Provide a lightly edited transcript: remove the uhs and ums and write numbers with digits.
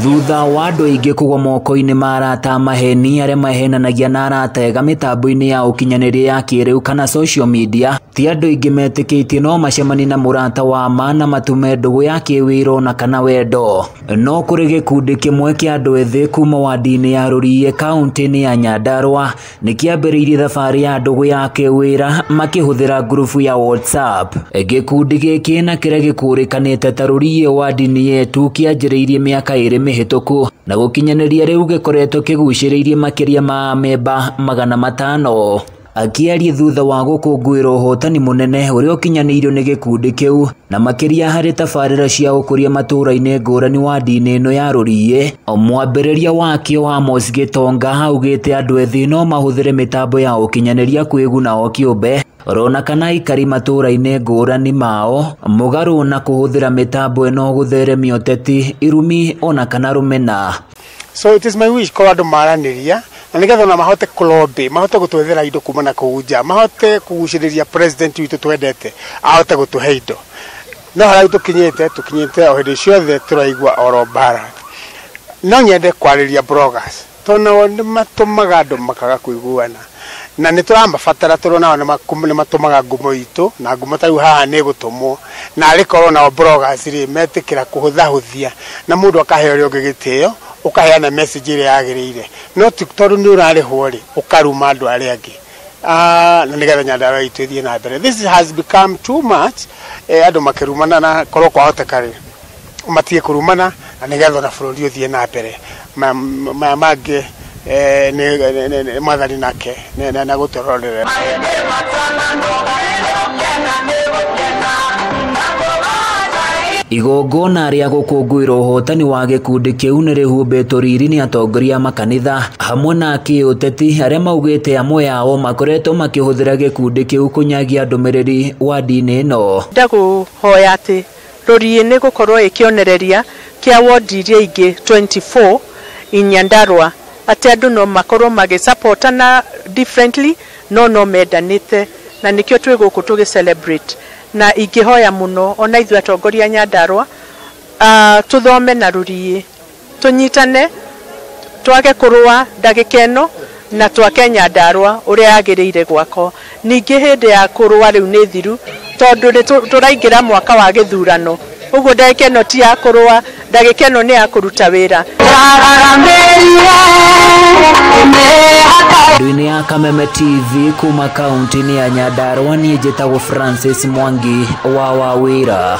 Thutha wa andũ aingĩ kũgwa moko-inĩ ma arata maheni arĩa mahenanagia na arata ega mĩtambo-inĩ ya ũkinyanĩria ya kĩrĩu kana social media, ti andũ aingĩ metĩkĩtie no macemani na mũrata wa ma na matume ndũgũ ya kĩwĩra na kana wendo. No kũrĩ gĩkundi kĩmwe kĩa andũ ethĩ kuma wadi-inĩ ya Rũriĩ kaunti-inĩ ya Nyandarua nĩkĩambĩrĩirie thabarĩ ya ndũgũ ya kĩwĩra makĩhũthĩra grupu ya WhatsApp. Gĩkundi gĩkĩ na kĩrĩa gĩkũrĩkanĩte ta Rũriĩ wadi-inĩ yetu kĩanjĩrĩirie mĩaka ĩrĩ mĩhĩtũku na gũkinyanĩria rĩu gĩkoretwo kĩgucĩrĩirie makĩria ma memba 500. Akĩaria thutha wa gũkũngũĩra ũhotani mũnene ũrĩa ũkinyanĩirio nĩ gĩkundi kĩu na makĩria harĩ tabarĩra cia ũkũria matũra-inĩ ngũrani wadi-inĩ ĩno ya Rũriĩ, mwambĩrĩria wakĩo Amos Gitonga augĩte andũ ethĩ no mahũthĩre mĩtambo ya ũkinyanĩria kwĩguna o kĩũmbe rona kana aikari matũra-inĩ ngũrani mao mũgarũ na kũhũthĩra mĩtambo ĩno gũtheremia ũteti, irumi ona kana rũmena. So it is my wish kwa andũ maranĩria na nĩgetha ona mahote kũlobby, mahote gũtwethera indo kuma na kũu, mahote kũgucĩrĩria president witũ twendete ahote gũtũhe indo. No harĩa tũkinyĩte o hĩndĩ ciothe tũraigua oro mbara. No nyende kwarĩria bloggers tondũ nĩmatũmaga andũ makaga kũiguana na nĩtũramabatara tũrona nĩmatũmaga ngumo itũ na ngumo ta rĩu haha nĩgũtũmwo na arĩkorwo nao bloggers rĩ metĩkĩra kũhũthahũthia na mũndũ akaheo ũrĩa ũngĩ gĩtĩo ũkaheana message ĩrĩa yagĩrĩire no tondũ nĩ ũrarĩhwo rĩ ũkaruma andũ arĩa angĩ na nĩgetha Nyandarua itũ ĩthiĩ na mbere. This has become too much. Andũ makĩrumana na korwo kwahoteka rĩ matige kũrumana na nĩgetha na bũrũri ũthiĩ na mbere mangĩ mwathani nake na gũtũrorera. Igongona rĩa gũkũngũĩra ũhotani wa gĩkundi kĩu nĩrĩhumbĩtwo riri nĩ atongoria makanitha hamwe na kĩũteti arĩa maugĩte amwe yao makoretwo makĩhũthĩra gĩkundi kĩu kũnyagia ndũmĩrĩri wadi-inĩ ĩno. Ndagũhoya atĩ Rũriĩ nĩgũkorwo ĩkĩonereria kĩa wadi iria ingĩ 24 in Nyandarua atĩ andũ no makorwo magĩsupportana differently no mendanĩte na nĩkĩo twĩ gũkũ tũgĩ-celebrate. Na ingĩhoya mũno ona ithuĩ atongoria Nyandarua tũthome na Rũriĩ, tũnyitane, twage kũrũa ndagĩka ĩno na twake Nyandarua ũrĩa yagĩrĩire gwako. Ningĩ hĩndĩ ya kũrũa rĩu nĩ thiru tondũ tũraingĩra mwaka wa gĩthurano, ũguo ndagĩka ĩno ti ya kũrũa, ndagĩka ĩno nĩ ya kũruta wĩra. Ndũinĩ ya Kameme TV kuma kaunti-inĩ ya Nyandarua, niĩ njĩtagwo Francis Mwangi wa Wawĩra.